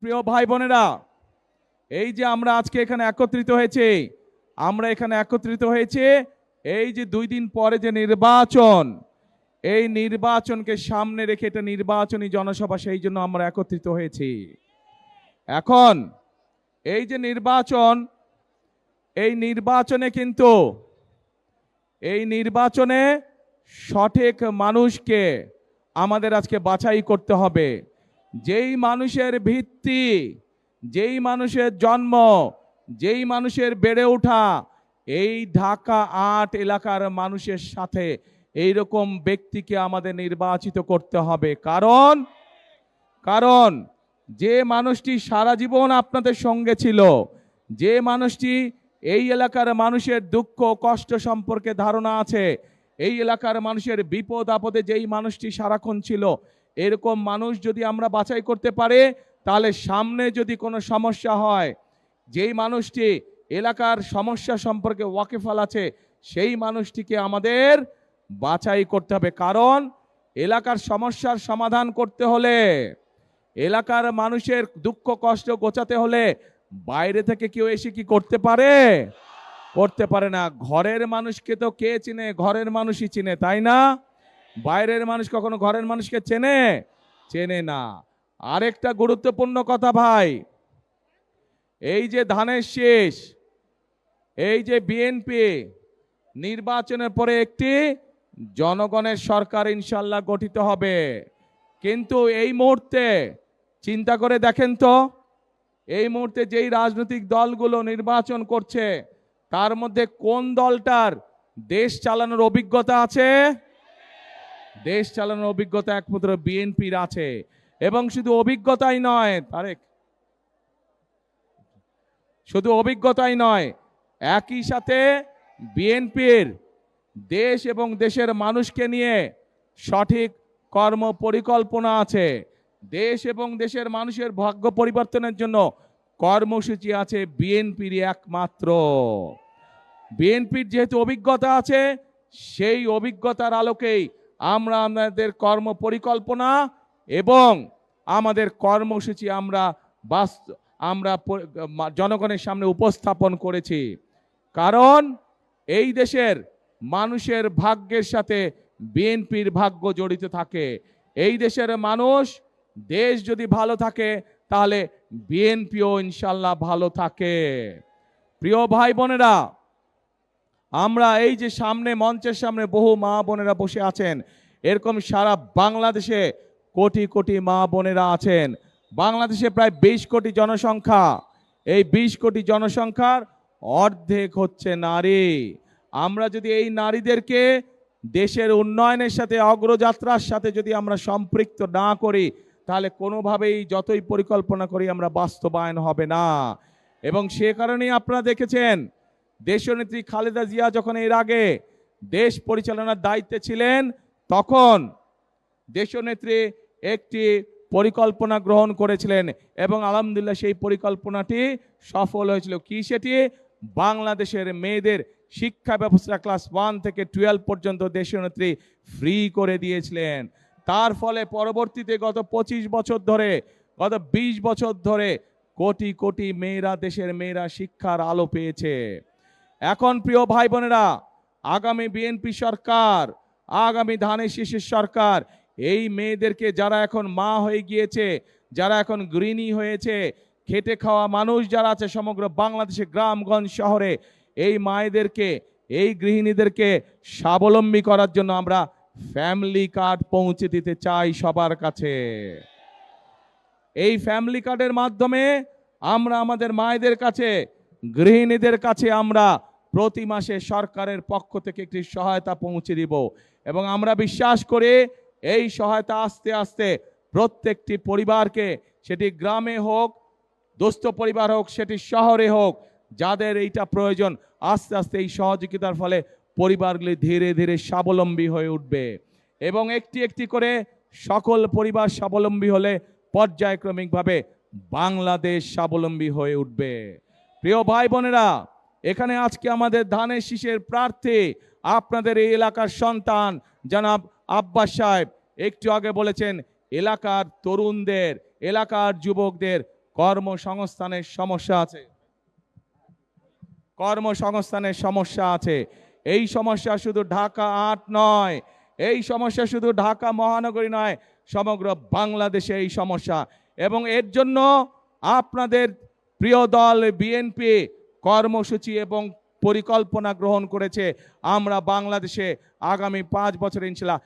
প্রিয় ভাই বোনেরা, এই যে আমরা আজকে এখানে একত্রিত হয়েছে, এই যে 2 দিন পরে যে নির্বাচন, এই নির্বাচনকে সামনে রেখে, এটা নির্বাচনী জনসভা, সেই জন্য আমরা একত্রিত হয়েছি। এখন এই যে নির্বাচন, এই নির্বাচনে সঠিক মানুষকে আমাদের আজকে বাছাই করতে হবে। যেই মানুষের ভিত্তি, যেই মানুষের জন্ম, যেই মানুষের বেড়ে ওঠা এই ঢাকা ৮ এলাকার মানুষের সাথে, এইরকম ব্যক্তিকে আমাদের নির্বাচিত করতে হবে। কারণ যে মানুষটি সারা জীবন আপনাদের সঙ্গে ছিল, যে মানুষটি এই এলাকার মানুষের দুঃখ কষ্ট সম্পর্কে ধারণা আছে, এই এলাকার মানুষের বিপদ আপদে যেই মানুষটি সারাক্ষণ ছিল, এরকম মানুষ যদি আমরা বাছাই করতে পারি, তাহলে সামনে যদি কোনো সমস্যা হয়, যেই মানুষটি এলাকার সমস্যা সম্পর্কে ওয়াকিফাল আছে, সেই মানুষটিকে আমাদের বাছাই করতে হবে। কারণ এলাকার সমস্যার সমাধান করতে হলে, এলাকার মানুষের দুঃখ কষ্ট গোছাতে হলে বাইরে থেকে কেউ এসে কি করতে পারে? করতে পারে না। ঘরের মানুষকে তো কে চিনে? ঘরের মানুষই চিনে, তাই না? বাইরের মানুষ কখনো ঘরের মানুষকে চেনে না। আরেকটা গুরুত্বপূর্ণ কথা ভাই, এই যে ধানের শীষ, এই যে বিএনপি, নির্বাচনের পরে একটি জনগণের সরকার ইনশাল্লাহ গঠিত হবে। কিন্তু এই মুহূর্তে চিন্তা করে দেখেন তো, এই মুহূর্তে যেই রাজনৈতিক দলগুলো নির্বাচন করছে, তার মধ্যে কোন দলটার দেশ চালানোর অভিজ্ঞতা আছে? দেশ চালানোর অভিজ্ঞতা একমাত্র বিএনপির আছে। এবং শুধু অভিজ্ঞতাই নয় তারেক, শুধু অভিজ্ঞতাই নয়, একই সাথে বিএনপির দেশ এবং দেশের মানুষকে নিয়ে সঠিক কর্ম পরিকল্পনা আছে। দেশ এবং দেশের মানুষের ভাগ্য পরিবর্তনের জন্য কর্মসূচি আছে বিএনপির একমাত্র। বিএনপির যেহেতু অভিজ্ঞতা আছে, সেই অভিজ্ঞতার আলোকেই আমরা আমাদের কর্ম পরিকল্পনা এবং আমাদের কর্মসূচি আমরা জনগণের সামনে উপস্থাপন করেছি। কারণ এই দেশের মানুষের ভাগ্যের সাথে বিএনপির ভাগ্য জড়িত থাকে। এই দেশের মানুষ, দেশ যদি ভালো থাকে, তাহলে বিএনপিও ইনশাল্লাহ ভালো থাকে। প্রিয় ভাই বোনেরা, আমরা এই যে সামনে মঞ্চের সামনে বহু মা বোনেরা বসে আছেন, এরকম সারা বাংলাদেশে কোটি কোটি মা বোনেরা আছেন। বাংলাদেশে প্রায় 20 কোটি জনসংখ্যা। এই 20 কোটি জনসংখ্যার অর্ধেক হচ্ছে নারী। আমরা যদি এই নারীদেরকে দেশের উন্নয়নের সাথে, অগ্রযাত্রার সাথে যদি আমরা সম্পৃক্ত না করি, তাহলে কোনোভাবেই যতই পরিকল্পনা করি আমরা বাস্তবায়ন হবে না। এবং সে কারণেই আপনারা দেখেছেন, দেশনেত্রী খালেদা জিয়া যখন এর আগে দেশ পরিচালনার দায়িত্বে ছিলেন, তখন দেশনেত্রী একটি পরিকল্পনা গ্রহণ করেছিলেন এবং আলহামদুলিল্লাহ সেই পরিকল্পনাটি সফল হয়েছিল। কি সেটি? বাংলাদেশের মেয়েদের শিক্ষা ব্যবস্থা ক্লাস 1 থেকে 12 পর্যন্ত দেশনেত্রী ফ্রি করে দিয়েছিলেন। তার ফলে পরবর্তীতে গত 25 বছর ধরে, গত 20 বছর ধরে কোটি কোটি মেয়েরা, দেশের মেয়েরা শিক্ষার আলো পেয়েছে। এখন প্রিয় ভাই বোনেরা, আগামী বিএনপি সরকার, আগামী ধানের শীষের সরকার এই মেয়েদেরকে, যারা এখন মা হয়ে গিয়েছে, যারা এখন গৃহিণী হয়েছে, খেটে খাওয়া মানুষ যারা আছে সমগ্র বাংলাদেশে গ্রামগঞ্জ শহরে, এই মায়েদেরকে, এই গৃহিণীদেরকে স্বাবলম্বী করার জন্য আমরা ফ্যামিলি কার্ড পৌঁছে দিতে চাই সবার কাছে। এই ফ্যামিলি কার্ডের মাধ্যমে আমরা আমাদের মায়েদের কাছে, গৃহিণীদের কাছে আমরা প্রতি মাসে সরকারের পক্ষ থেকে একটি সহায়তা পৌঁছে দিব। এবং আমরা বিশ্বাস করি এই সহায়তা আস্তে আস্তে প্রত্যেকটি পরিবারকে, সেটি গ্রামে হোক, দুস্থ পরিবার হোক, সেটি শহরে হোক, যাদের এইটা প্রয়োজন, আস্তে আস্তে এই সহযোগিতার ফলে পরিবারগুলি ধীরে ধীরে স্বাবলম্বী হয়ে উঠবে। এবং একটি একটি করে সকল পরিবার স্বাবলম্বী হলে পর্যায়ক্রমিকভাবে বাংলাদেশ স্বাবলম্বী হয়ে উঠবে। প্রিয় ভাই বোনেরা, এখানে আজকে আমাদের ধানের শীষের প্রার্থী, আপনাদের এই এলাকার সন্তান জনাব আব্বাস সাহেব একটু আগে বলেছেন, এলাকার তরুণদের, এলাকার যুবকদের কর্মসংস্থানের সমস্যা আছে, কর্মসংস্থানের সমস্যা আছে। এই সমস্যা শুধু ঢাকা ৮ নয়, এই সমস্যা শুধু ঢাকা মহানগরী নয়, সমগ্র বাংলাদেশে এই সমস্যা। এবং এর জন্য আপনাদের প্রিয় দল বিএনপি কর্মসূচি এবং পরিকল্পনা গ্রহণ করেছে। আমরা বাংলাদেশে আগামী 5 বছর ইনশাআল্লাহ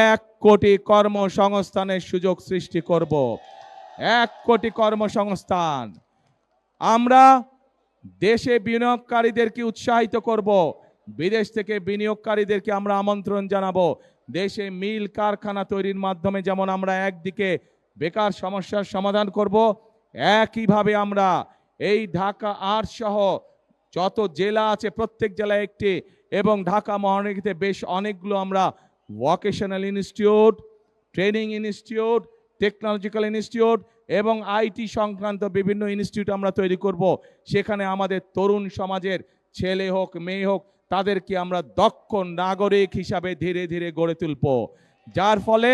1 কোটি কর্মসংস্থানের সুযোগ সৃষ্টি করব। 1 কোটি কর্মসংস্থান। আমরা দেশে বিনিয়োগকারীদেরকে উৎসাহিত করব, বিদেশ থেকে বিনিয়োগকারীদেরকে আমরা আমন্ত্রণ জানাবো। দেশে মিল কারখানা তৈরির মাধ্যমে যেমন আমরা একদিকে বেকার সমস্যার সমাধান করব, একইভাবে আমরা এই ঢাকা ৮ সহ যত জেলা আছে প্রত্যেক জেলায় একটি, এবং ঢাকা মহানগরীতে বেশ অনেকগুলো আমরা vocational institute, training institute, technological institute এবং আইটি সংক্রান্ত বিভিন্ন ইনস্টিটিউট আমরা তৈরি করব। সেখানে আমাদের তরুণ সমাজের ছেলে হোক মেয়ে হোক তাদেরকে আমরা দক্ষ নাগরিক হিসাবে ধীরে ধীরে গড়ে তুলব, যার ফলে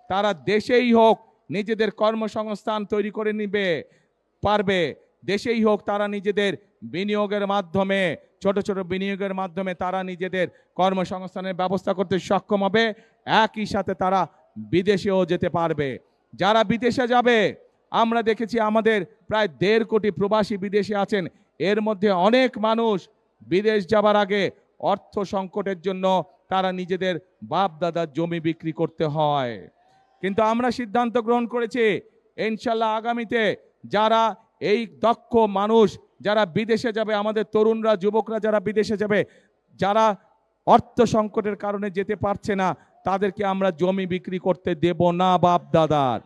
তারা দেশেই হোক নিজেদের কর্মসংস্থান তৈরি করে নিবে পারবে, দেশেই হোক তারা নিজেদের বিনিয়োগের মাধ্যমে, ছোট ছোট বিনিয়োগের মাধ্যমে তারা নিজেদের কর্মসংস্থানের ব্যবস্থা করতে সক্ষম হবে। একই সাথে তারা বিদেশেও যেতে পারবে। যারা বিদেশে যাবে, আমরা দেখেছি আমাদের প্রায় 1.5 কোটি প্রবাসী বিদেশে আছেন। এর মধ্যে অনেক মানুষ বিদেশ যাবার আগে অর্থ সংকটের জন্য তারা নিজেদের বাপ দাদার জমি বিক্রি করতে হয়। কিন্তু আমরা সিদ্ধান্ত গ্রহণ করেছি ইনশাল্লাহ আগামীতে যারা এই দক্ষ মানুষ যারা বিদেশে যাবে, আমাদের তরুণরা যুবকরা যারা বিদেশে যাবে, যারা অর্থ সংকটের কারণে যেতে পারছে না, তাদেরকে আমরা জমি বিক্রি করতে দেব না বাপ দাদার।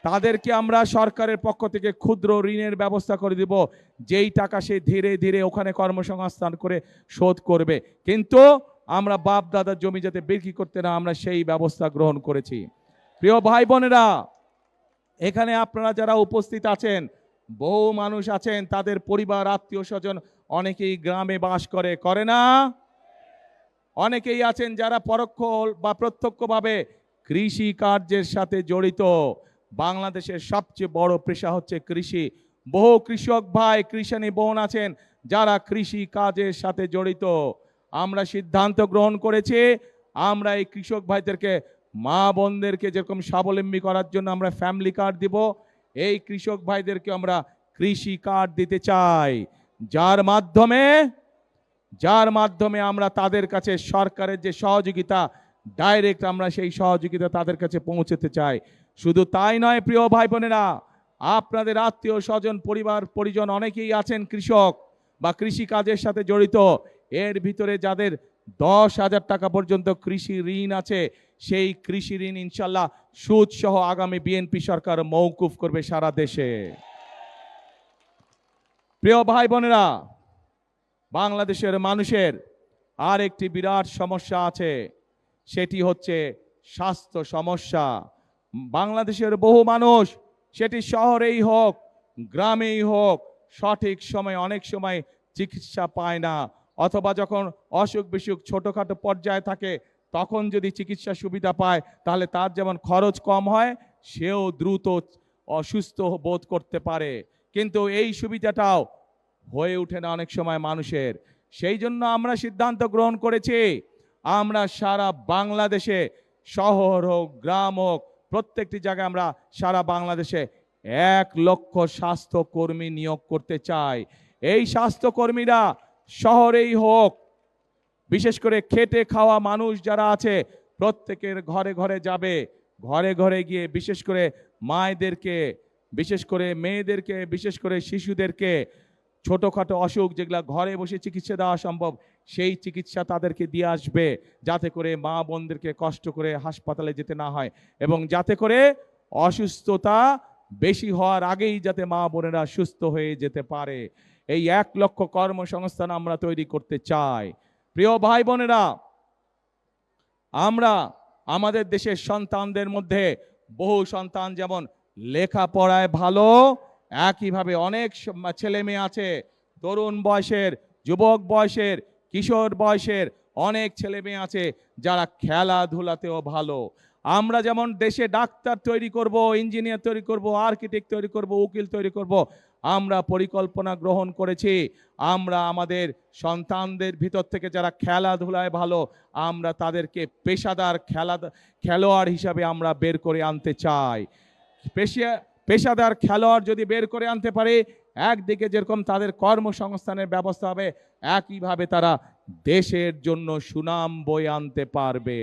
তাদেরকে আমরা সরকারের পক্ষ থেকে ক্ষুদ্র ঋণের ব্যবস্থা করে দেব, যেই টাকা সে ধীরে ধীরে ওখানে কর্মসংস্থান করে শোধ করবে। কিন্তু আমরা বাপ দাদার জমি যাতে বিক্রি করতে না, আমরা সেই ব্যবস্থা গ্রহণ করেছি। প্রিয় ভাই বোনেরা, এখানে আপনারা যারা উপস্থিত আছেন, বহু মানুষ আছেন, তাদের পরিবার আত্মীয় স্বজন অনেকেই গ্রামে বাস করে না? অনেকেই আছেন যারা পরোক্ষ বা প্রত্যক্ষভাবে কৃষি কার্যের সাথে জড়িত। বাংলাদেশের সবচেয়ে বড় পেশা হচ্ছে কৃষি। বহু কৃষক ভাই, কৃষানী বোন আছেন যারা কৃষি কাজের সাথে জড়িত। আমরা সিদ্ধান্ত গ্রহণ করেছি আমরা এই কৃষক ভাইদেরকে, মা বোনদেরকে যেরকম স্বাবলম্বী করার জন্য আমরা ফ্যামিলি কার্ড দিব, এই কৃষক ভাইদেরকে আমরা কৃষি কার্ড দিতে চাই, যার মাধ্যমে আমরা তাদের কাছে সরকারের যে সহযোগিতা ডাইরেক্ট আমরা সেই সহযোগিতা তাদের কাছে পৌঁছতে চাই। শুধু তাই নয় প্রিয় ভাই বোনেরা, আপনাদের আত্মীয় স্বজন পরিবার পরিজন অনেকেই আছেন কৃষক বা কৃষি কাজের সাথে জড়িত। এর ভিতরে যাদের 10,000 টাকা পর্যন্ত কৃষি ঋণ আছে, সেই কৃষি ঋণ ইনশাল্লাহ সুদ সহ আগামী বিএনপি সরকার মওকুফ করবে সারা দেশে। প্রিয় ভাই বোনেরা, বাংলাদেশের মানুষের আর একটি বিরাট সমস্যা আছে, সেটি হচ্ছে স্বাস্থ্য সমস্যা। বাংলাদেশের বহু মানুষ, সেটি শহরেই হোক গ্রামেই হোক, সঠিক সময় অনেক সময় চিকিৎসা পায় না, অথবা যখন অসুখ বিসুখ ছোটোখাটো পর্যায়ে থাকে তখন যদি চিকিৎসা সুবিধা পায় তাহলে তার যেমন খরচ কম হয়, সেও দ্রুত অসুস্থ বোধ করতে পারে। কিন্তু এই সুবিধাটাও হয়ে ওঠে না অনেক সময় মানুষের। সেই জন্য আমরা সিদ্ধান্ত গ্রহণ করেছি আমরা সারা বাংলাদেশে, শহর হোক গ্রাম হোক, প্রত্যেকটি জায়গায় আমরা সারা বাংলাদেশে 1 লক্ষ স্বাস্থ্যকর্মী নিয়োগ করতে চাই। এই স্বাস্থ্যকর্মীরা শহরেই হোক, বিশেষ করে খেটে খাওয়া মানুষ যারা আছে প্রত্যেকের ঘরে ঘরে যাবে, ঘরে ঘরে গিয়ে বিশেষ করে মায়েদেরকে, বিশেষ করে মেয়েদেরকে, বিশেষ করে শিশুদেরকে ছোটোখাটো অসুখ যেগুলো ঘরে বসে চিকিৎসা দেওয়া সম্ভব, সেই চিকিৎসা তাদেরকে দিয়ে আসবে, যাতে করে মা বোনদেরকে কষ্ট করে হাসপাতালে যেতে না হয়, এবং যাতে করে অসুস্থতা বেশি হওয়ার আগেই যাতে মা বোনেরা সুস্থ হয়ে যেতে পারে। এই 1 লক্ষ কর্মসংস্থান আমরা তৈরি করতে চাই। প্রিয় ভাই বোনেরা, আমরা আমাদের দেশের সন্তানদের মধ্যে বহু সন্তান যেমন লেখাপড়ায় ভালো, একইভাবে অনেক ছেলে মেয়ে আছে তরুণ বয়সের, যুবক বয়সের, কিশোর বয়সের অনেক ছেলে মেয়ে আছে যারা খেলাধুলাতেও ভালো। আমরা যেমন দেশে ডাক্তার তৈরি করব, ইঞ্জিনিয়ার তৈরি করব, আর্কিটেক্ট তৈরি করব, উকিল তৈরি করব, আমরা পরিকল্পনা গ্রহণ করেছি, আমরা আমাদের সন্তানদের ভিতর থেকে যারা খেলাধুলায় ভালো, আমরা তাদেরকে পেশাদার খেলোয়াড় হিসাবে আমরা বের করে আনতে চাই। পেশাদার খেলোয়াড় যদি বের করে আনতে পারে, একদিকে যেরকম তাদের কর্মসংস্থানের ব্যবস্থা হবে, একইভাবে তারা দেশের জন্য সুনাম বয়ে আনতে পারবে।